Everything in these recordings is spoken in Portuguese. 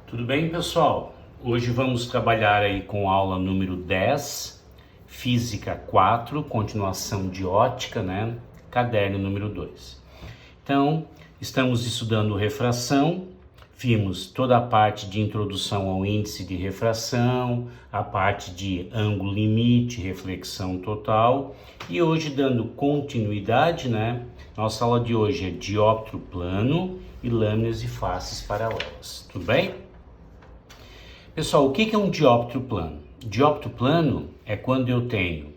Tudo bem, pessoal? Hoje vamos trabalhar aí com a aula número 10, Física 4, continuação de ótica, né? Caderno número 2. Então, estamos estudando refração, vimos toda a parte de introdução ao índice de refração, a parte de ângulo limite, reflexão total, e hoje dando continuidade, né? Nossa aula de hoje é dióptro plano e lâminas e faces paralelas, tudo bem? Pessoal, o que é um dióptro plano? Dióptro plano é quando eu tenho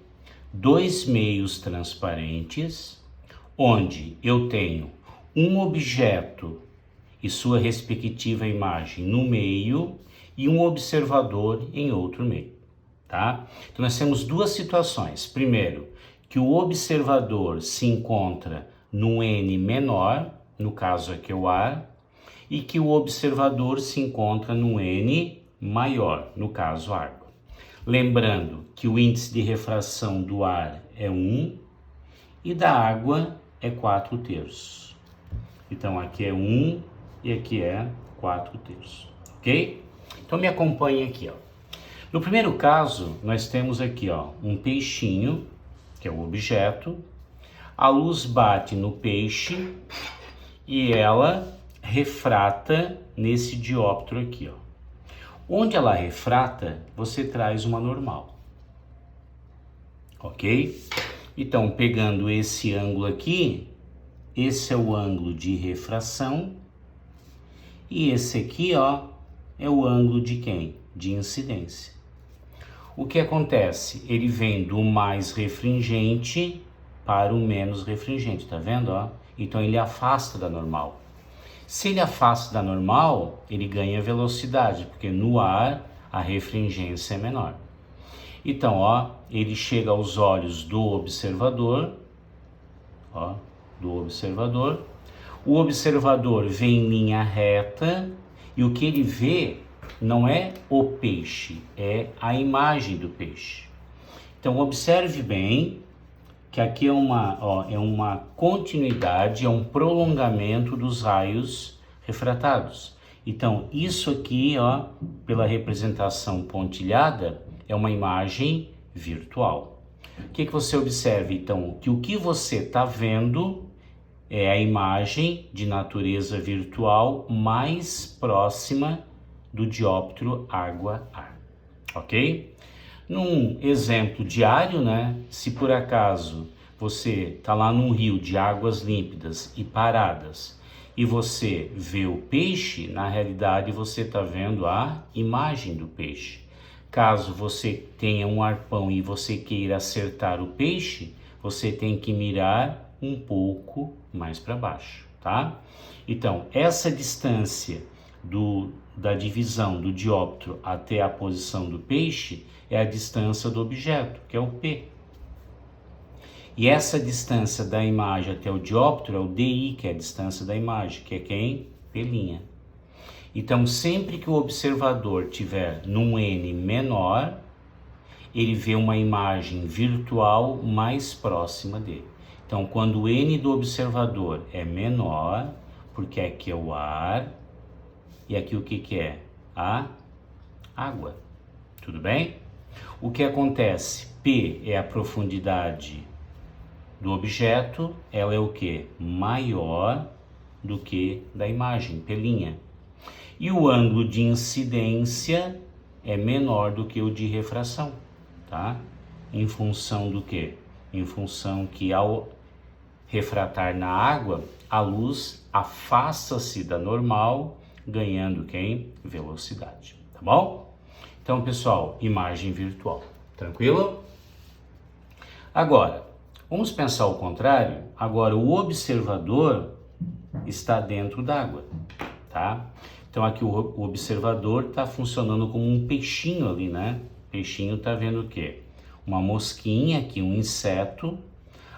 dois meios transparentes, onde eu tenho um objeto e sua respectiva imagem no meio e um observador em outro meio, tá? Então nós temos duas situações. Primeiro, que o observador se encontra num N menor, no caso aqui é o ar, e que o observador se encontra num N maior, no caso água. Lembrando que o índice de refração do ar é 1 e da água é 4/3. Então aqui é 1 e aqui é 4/3, ok? Então me acompanhe aqui, ó. No primeiro caso, nós temos aqui, ó, um peixinho, que é o objeto. A luz bate no peixe e ela refrata nesse dióptro aqui, ó. Onde ela refrata, você traz uma normal, ok? Então, pegando esse ângulo aqui, esse é o ângulo de refração e esse aqui, ó, é o ângulo de quem? De incidência. O que acontece? Ele vem do mais refringente para o menos refringente, tá vendo, ó? Então ele afasta da normal. Se ele afasta da normal, ele ganha velocidade, porque no ar a refringência é menor. Então, ó, ele chega aos olhos do observador, ó, do observador. O observador vem em linha reta e o que ele vê não é o peixe, é a imagem do peixe. Então, observe bem que aqui é uma continuidade, é um prolongamento dos raios refratados. Então, isso aqui, ó, pela representação pontilhada, é uma imagem virtual. O que você observa, então? Que o que você está vendo é a imagem de natureza virtual mais próxima do dióptro água-ar, ok? Num exemplo diário, né? Se por acaso você está lá num rio de águas límpidas e paradas e você vê o peixe, na realidade você está vendo a imagem do peixe. Caso você tenha um arpão e você queira acertar o peixe, você tem que mirar um pouco mais para baixo, tá? Então, essa distância da divisão do dióptro até a posição do peixe é a distância do objeto, que é o P. E essa distância da imagem até o dióptro é o DI, que é a distância da imagem, que é quem? P'. Então, sempre que o observador estiver num N menor, ele vê uma imagem virtual mais próxima dele. Então, quando o N do observador é menor, porque aqui é o ar, e aqui o que é? A água. Tudo bem? O que acontece? P é a profundidade do objeto, ela é o que? Maior do que da imagem, P'. E o ângulo de incidência é menor do que o de refração, tá? Em função do que? Em função que ao refratar na água, a luz afasta-se da normal, ganhando quem? Velocidade, tá bom? Então, pessoal, imagem virtual, tranquilo? Agora, vamos pensar o contrário. Agora, o observador está dentro d'água, tá? Então, aqui o observador está funcionando como um peixinho ali, né? O peixinho está vendo o quê? Uma mosquinha aqui, um inseto.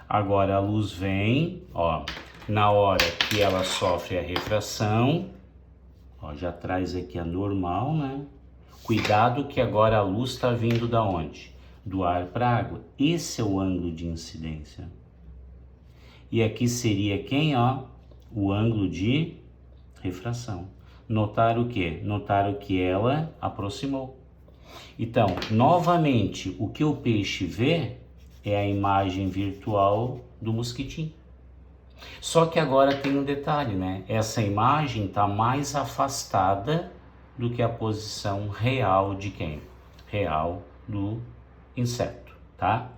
Agora, a luz vem, ó, na hora que ela sofre a refração, ó, já traz aqui a normal, né? Cuidado que agora a luz está vindo da onde? Do ar para a água. Esse é o ângulo de incidência. E aqui seria quem, ó? O ângulo de refração. Notaram o quê? Notaram que ela aproximou. Então, novamente, o que o peixe vê é a imagem virtual do mosquitinho. Só que agora tem um detalhe, né? Essa imagem está mais afastada do que a posição real de quem? Real do inseto, tá?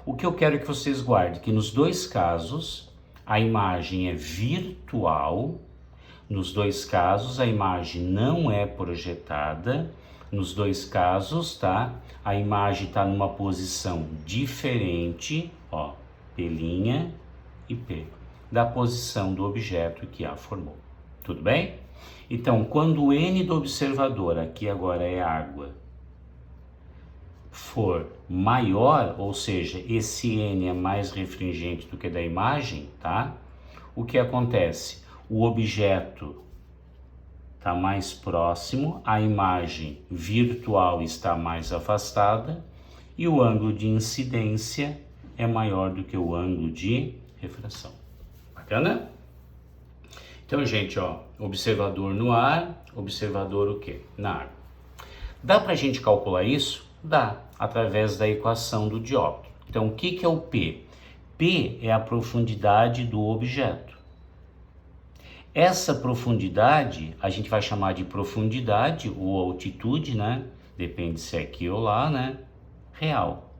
O que eu quero que vocês guardem, que nos dois casos a imagem é virtual, nos dois casos a imagem não é projetada, nos dois casos, tá? A imagem está numa posição diferente, ó, P' e P, da posição do objeto que a formou. Tudo bem? Então, quando o N do observador, aqui agora é água, for maior, ou seja, esse N é mais refringente do que da imagem, tá? O que acontece? O objeto está mais próximo, a imagem virtual está mais afastada e o ângulo de incidência é maior do que o ângulo de refração. Bacana? Então, gente, ó, observador no ar, observador o quê? Na água. Dá pra gente calcular isso? Dá, através da equação do dióptero. Então, o que é o P? P é a profundidade do objeto. Essa profundidade, a gente vai chamar de profundidade ou altitude, né? Depende se é aqui ou lá, né? Real.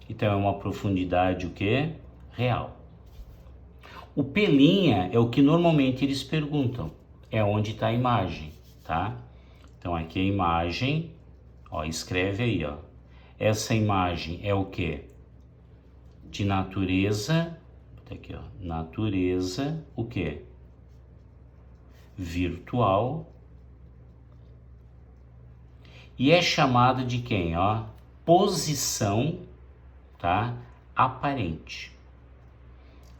Então, é uma profundidade o quê? Real. O P' é o que normalmente eles perguntam. É onde está a imagem, tá? Então, aqui a imagem, ó, escreve aí, ó. Essa imagem é o quê? De natureza, tá aqui, ó. Natureza, o quê? Virtual. E é chamada de quem, ó? Posição, tá? Aparente.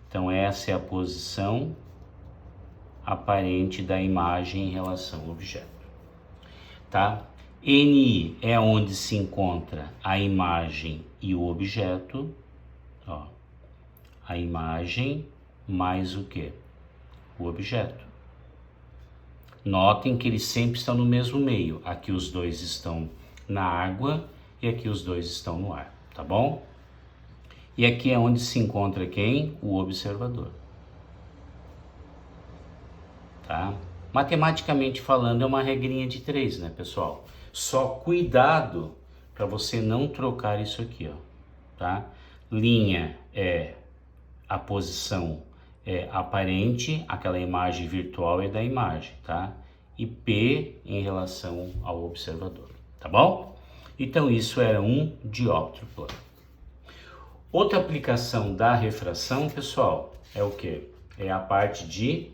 Então, essa é a posição aparente da imagem em relação ao objeto, tá? NI é onde se encontra a imagem e o objeto, ó. A imagem mais o quê? O objeto. Notem que eles sempre estão no mesmo meio. Aqui os dois estão na água e aqui os dois estão no ar, tá bom? E aqui é onde se encontra quem? O observador. Tá? Matematicamente falando, é uma regrinha de 3, né, pessoal? Só cuidado para você não trocar isso aqui, ó, tá? Linha é a posição aparente, aquela imagem virtual é da imagem, tá? E P em relação ao observador, tá bom? Então, isso era um dióptero plano. Outra aplicação da refração, pessoal, é o quê? É a parte de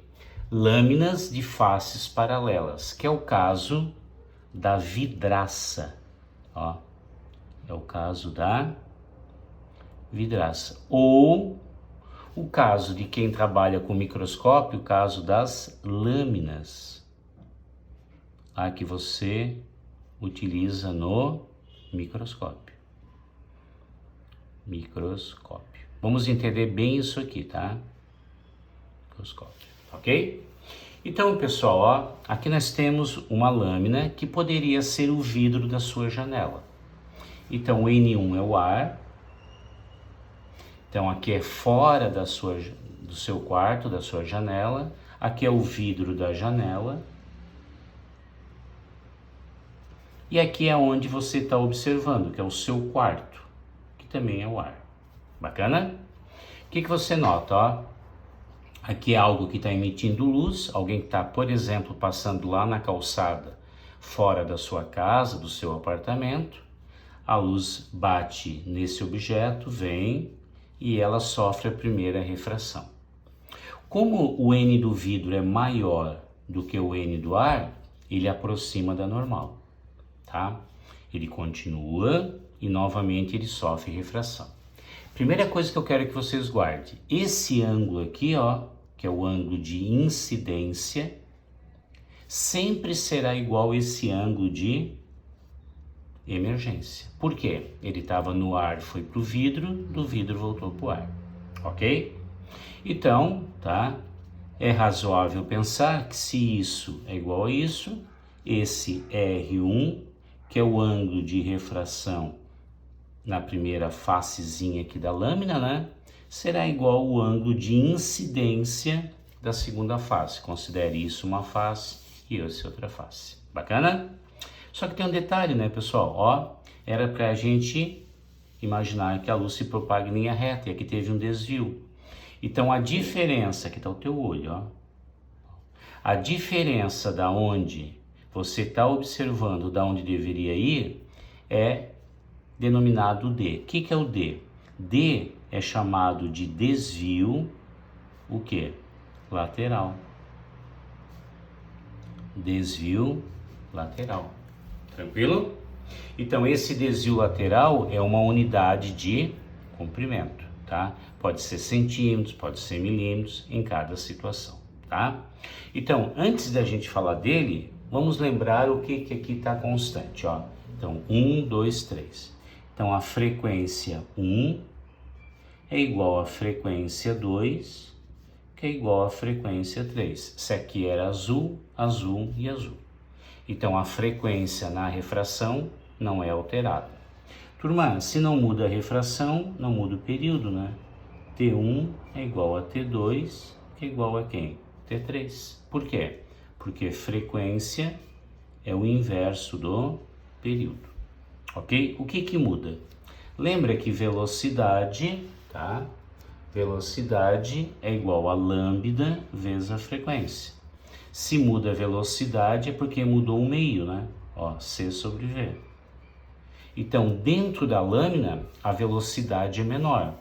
lâminas de faces paralelas, que é o caso da vidraça, ó. É o caso da vidraça. Ou o caso de quem trabalha com microscópio, o caso das lâminas, lá que você utiliza no microscópio. Microscópio. Vamos entender bem isso aqui, tá? Microscópio, ok? Então, pessoal, ó, aqui nós temos uma lâmina que poderia ser o vidro da sua janela. Então, o N1 é o ar. Então, aqui é fora do seu quarto, da sua janela. Aqui é o vidro da janela. E aqui é onde você está observando, que é o seu quarto, que também é o ar. Bacana? O que você nota, ó? Aqui é algo que está emitindo luz, alguém que está, por exemplo, passando lá na calçada, fora da sua casa, do seu apartamento. A luz bate nesse objeto, vem e ela sofre a primeira refração. Como o N do vidro é maior do que o N do ar, ele aproxima da normal, tá? Ele continua e novamente ele sofre refração. Primeira coisa que eu quero que vocês guardem, esse ângulo aqui, ó, que é o ângulo de incidência, sempre será igual a esse ângulo de emergência. Por quê? Ele estava no ar, foi para o vidro, do vidro voltou para o ar, ok? Então, tá? é razoável pensar que se isso é igual a isso, esse R1, que é o ângulo de refração na primeira facezinha aqui da lâmina, né? Será igual ao ângulo de incidência da segunda face. Considere isso uma face e essa outra face. Bacana? Só que tem um detalhe, né, pessoal? Ó, era pra gente imaginar que a luz se propaga em linha reta e aqui teve um desvio. Então a diferença, aqui está o teu olho, ó. A diferença da onde você está observando, da onde deveria ir, é denominado D. O que é o D? D é chamado de desvio, o quê? Lateral. Desvio lateral. Tranquilo? Então esse desvio lateral é uma unidade de comprimento, tá? Pode ser centímetros, pode ser milímetros em cada situação, tá? Então, antes da gente falar dele, vamos lembrar o que aqui está constante, ó. Então, 1, 2, 3. Então, a frequência 1 é igual à frequência 2, que é igual à frequência 3. Se aqui era azul, azul e azul. Então, a frequência na refração não é alterada. Turma, se não muda a refração, não muda o período, né? T1 é igual a T2, que é igual a quem? T3. Por quê? Porque frequência é o inverso do período, ok? O que muda? Lembra que velocidade, tá? Velocidade é igual a lambda vezes a frequência. Se muda a velocidade é porque mudou o meio, né? Ó, C sobre V. Então, dentro da lâmina, a velocidade é menor.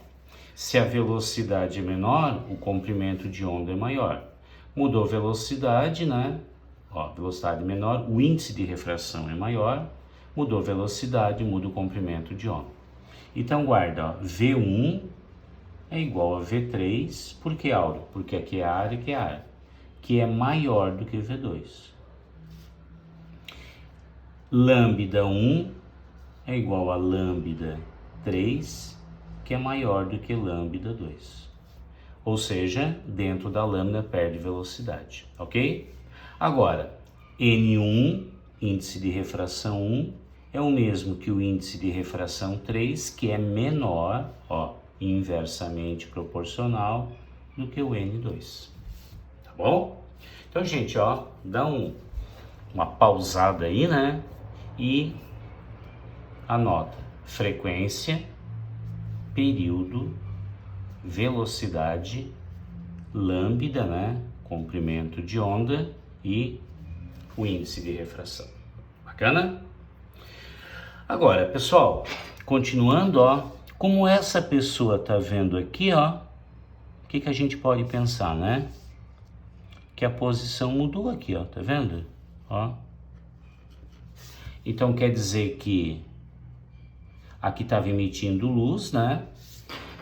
Se a velocidade é menor, o comprimento de onda é maior. Mudou a velocidade, né? Ó, velocidade menor, o índice de refração é maior. Mudou a velocidade, muda o comprimento de onda. Então, guarda, ó, V1 é igual a V3. Por que, Áureo? Porque aqui é a área, que é a área, que é maior do que V2. Lambda 1 é igual a lambda 3, que é maior do que lambda 2. Ou seja, dentro da lâmina perde velocidade, ok? Agora, N1, índice de refração 1, é o mesmo que o índice de refração 3, que é menor, ó, inversamente proporcional do que o N2. Tá bom? Então, gente, ó, dá uma pausada aí, né? E anota frequência, período, velocidade, lambda, né? Comprimento de onda e o índice de refração. Bacana? Agora, pessoal, continuando, ó, como essa pessoa tá vendo aqui, ó, o que a gente pode pensar, né? Que a posição mudou aqui, ó, tá vendo? Ó. Então quer dizer que aqui estava emitindo luz, né?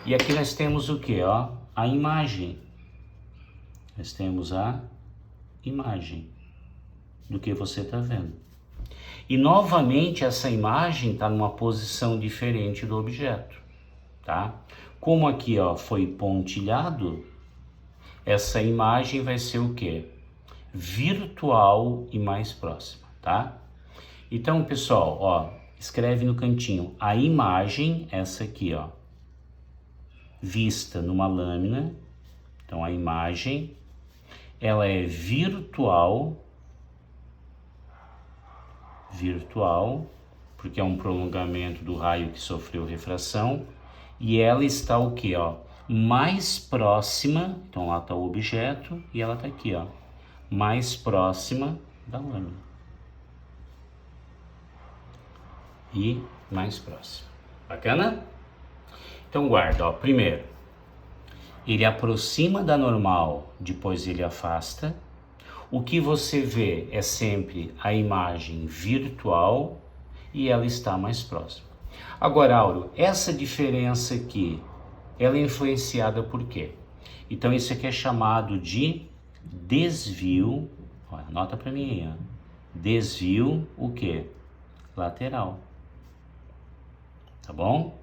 E aqui nós temos o que, ó? A imagem. Nós temos a imagem do que você está vendo. E novamente essa imagem está numa posição diferente do objeto, tá? Como aqui, ó, foi pontilhado, essa imagem vai ser o quê? Virtual e mais próxima, tá? Então, pessoal, ó, escreve no cantinho a imagem, essa aqui, ó, vista numa lâmina. Então, a imagem, ela é virtual, porque é um prolongamento do raio que sofreu refração, e ela está o quê, ó? Mais próxima, então lá está o objeto, e ela está aqui, ó, mais próxima da lâmina. E mais próximo. Bacana? Então guarda, ó, primeiro, ele aproxima da normal, depois ele afasta. O que você vê é sempre a imagem virtual e ela está mais próxima. Agora, Áureo, essa diferença aqui, ela é influenciada por quê? Então isso aqui é chamado de desvio, ó, anota para mim aí, ó. Desvio, o quê? Lateral. Tá bom?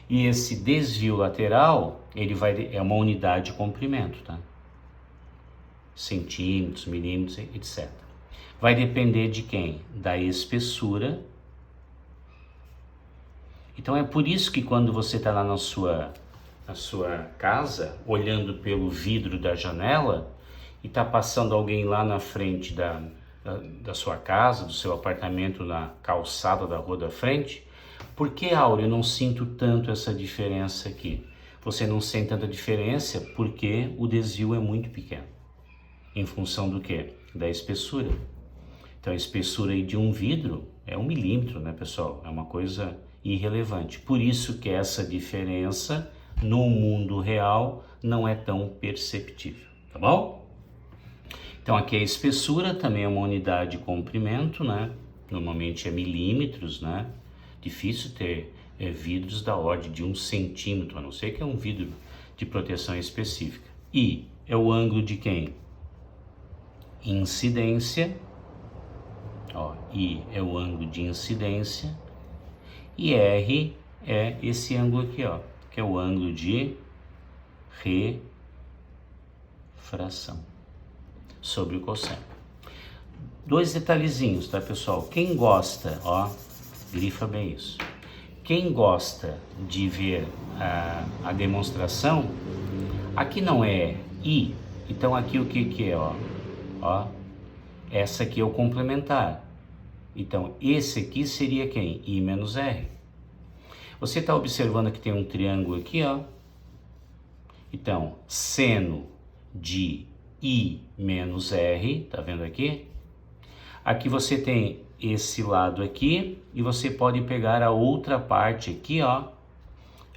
E esse desvio lateral, ele é uma unidade de comprimento, tá? centímetros, milímetros, etc. Vai depender de quem? Da espessura. Então é por isso que quando você está lá na sua casa, olhando pelo vidro da janela, e está passando alguém lá na frente da sua casa, do seu apartamento, na calçada da rua da frente, por que, Áureo, eu não sinto tanto essa diferença aqui? Você não sente tanta diferença porque o desvio é muito pequeno. Em função do quê? Da espessura. Então a espessura aí de um vidro é 1 milímetro, né, pessoal? É uma coisa irrelevante. Por isso que essa diferença no mundo real não é tão perceptível, tá bom? Então aqui a espessura também é uma unidade de comprimento, né? Normalmente é milímetros, né? Difícil ter vidros da ordem de 1 centímetro, a não ser que é um vidro de proteção específica. I é o ângulo de quem? Incidência. Ó, I é o ângulo de incidência. E R é esse ângulo aqui, ó, que é o ângulo de refração sobre o cosseno. 2 detalhezinhos, tá, pessoal? Quem gosta, ó, grifa bem isso. Quem gosta de ver a demonstração, aqui não é I, então aqui o que é, ó? Ó, essa aqui é o complementar. Então, esse aqui seria quem? I menos R. Você está observando que tem um triângulo aqui, ó. Então, seno de I menos R, tá vendo aqui? Aqui você tem esse lado aqui e você pode pegar a outra parte aqui, ó.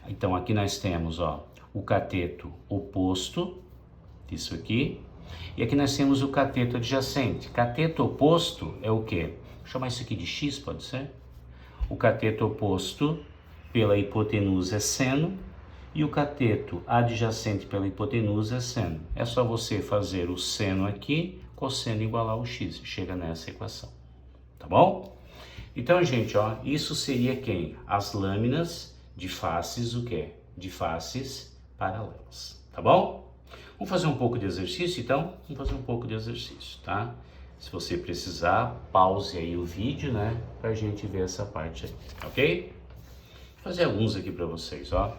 Então, aqui nós temos, ó, o cateto oposto, isso aqui. E aqui nós temos o cateto adjacente. Cateto oposto é o quê? Vou chamar isso aqui de X, pode ser? O cateto oposto pela hipotenusa é seno e o cateto adjacente pela hipotenusa é seno. É só você fazer o seno aqui, cosseno igual ao X, chega nessa equação, tá bom? Então, gente, ó, isso seria quem? As lâminas de faces, o quê? De faces paralelas, tá bom? Vamos fazer um pouco de exercício, então? Vamos fazer um pouco de exercício, tá? Se você precisar, pause aí o vídeo, né? Pra gente ver essa parte aí, ok? Vou fazer alguns aqui pra vocês, ó.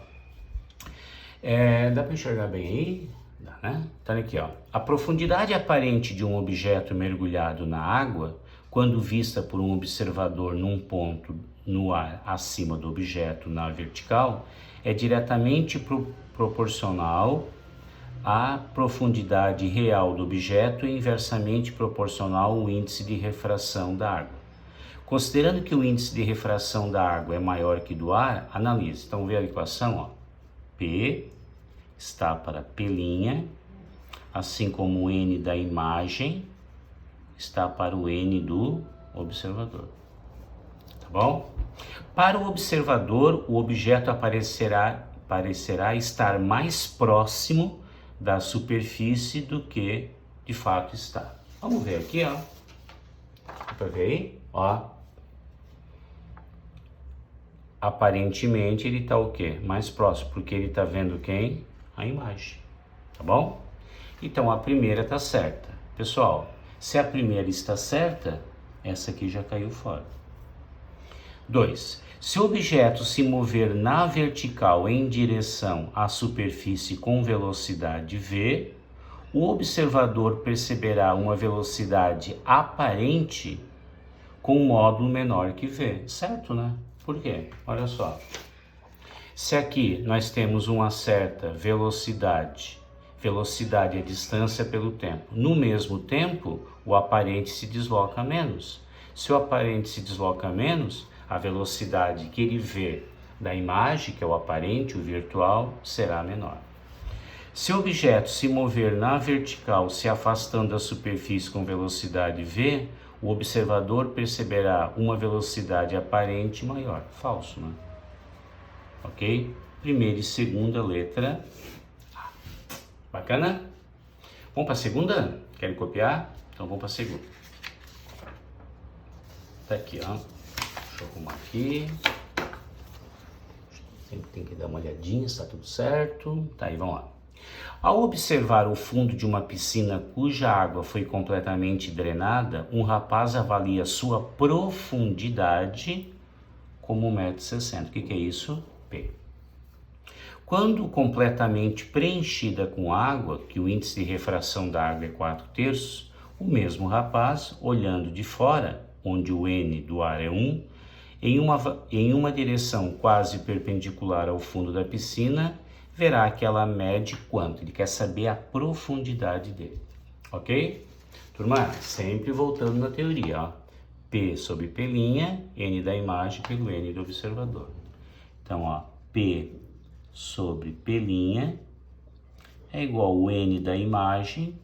Dá pra enxergar bem aí? Dá, né? Então aqui, ó. A profundidade aparente de um objeto mergulhado na água, quando vista por um observador num ponto no ar acima do objeto na vertical, é diretamente proporcional à profundidade real do objeto e inversamente proporcional ao índice de refração da água. Considerando que o índice de refração da água é maior que do ar, analise. Então, vê a equação, ó. P está para P', assim como o N da imagem está para o N do observador. Tá bom? Para o observador, o objeto parecerá estar mais próximo da superfície do que de fato está. Vamos ver aqui, ó. Para ver aí, ó. Aparentemente ele está o quê? Mais próximo, porque ele está vendo quem? A imagem, tá bom? Então a primeira está certa. Pessoal, se a primeira está certa, essa aqui já caiu fora. 2. Se o objeto se mover na vertical em direção à superfície com velocidade v, o observador perceberá uma velocidade aparente com um módulo menor que v, certo, né? Por quê? Olha só. Se aqui nós temos uma certa velocidade é distância pelo tempo. No mesmo tempo, o aparente se desloca menos. Se o aparente se desloca menos, a velocidade que ele vê da imagem, que é o aparente, o virtual, será menor. Se o objeto se mover na vertical, se afastando da superfície com velocidade v, o observador perceberá uma velocidade aparente maior. Falso, né? Ok? Primeira e segunda letra A. Bacana? Vamos para a segunda? Querem copiar? Então vamos para a segunda. Tá aqui, ó. Deixa eu arrumar aqui. Sempre tem que dar uma olhadinha se tá tudo certo. Tá aí, vamos lá. Ao observar o fundo de uma piscina cuja água foi completamente drenada, um rapaz avalia sua profundidade como 1,60 m. O que é isso? P. Quando completamente preenchida com água, que o índice de refração da água é 4/3, o mesmo rapaz, olhando de fora, onde o N do ar é 1, em uma direção quase perpendicular ao fundo da piscina, verá que ela mede quanto? Ele quer saber a profundidade dele, ok? Turma, sempre voltando na teoria, ó. P sobre P', N da imagem pelo N do observador. Então, ó, P sobre P' é igual ao N da imagem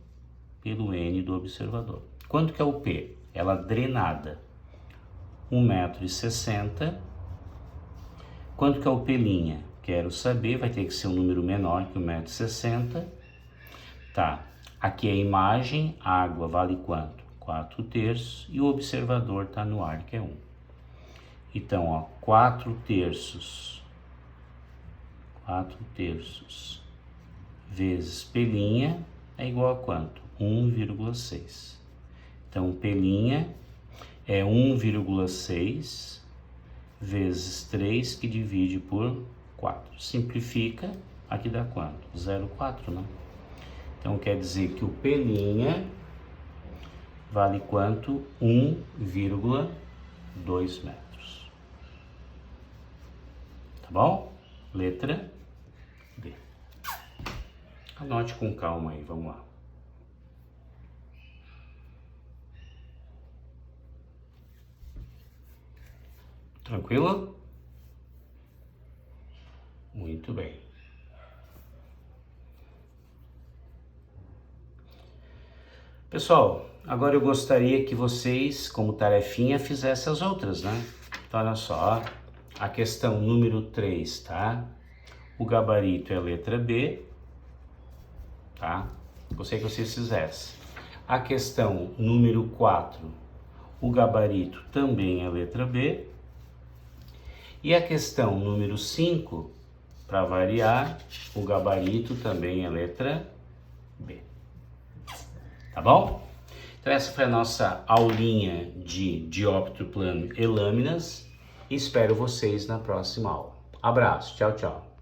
pelo N do observador. Quanto que é o P? Ela drenada, 1,60 m. Quanto que é o P'? Quero saber, vai ter que ser um número menor que 1,60 m. Tá, aqui é a imagem, a água vale quanto? 4/3, e o observador está no ar, que é 1. Então, ó, 4/3 vezes P' é igual a quanto? 1,6. Então, P' é 1,6 vezes 3, que divide por 4. Simplifica, aqui dá quanto? 0,4, né? Então, quer dizer que o P' vale quanto? 1,2 metros. Tá bom? Letra D. Anote com calma aí, vamos lá. Tranquilo? Muito bem. Pessoal, agora eu gostaria que vocês, como tarefinha, fizessem as outras, né? Então, olha só, a questão número 3, tá? O gabarito é a letra B, tá? Gostaria que vocês fizessem. A questão número 4, o gabarito também é a letra B. E a questão número 5, para variar, o gabarito também é letra B. Tá bom? Então essa foi a nossa aulinha de dióptro plano e lâminas. Espero vocês na próxima aula. Abraço, tchau, tchau.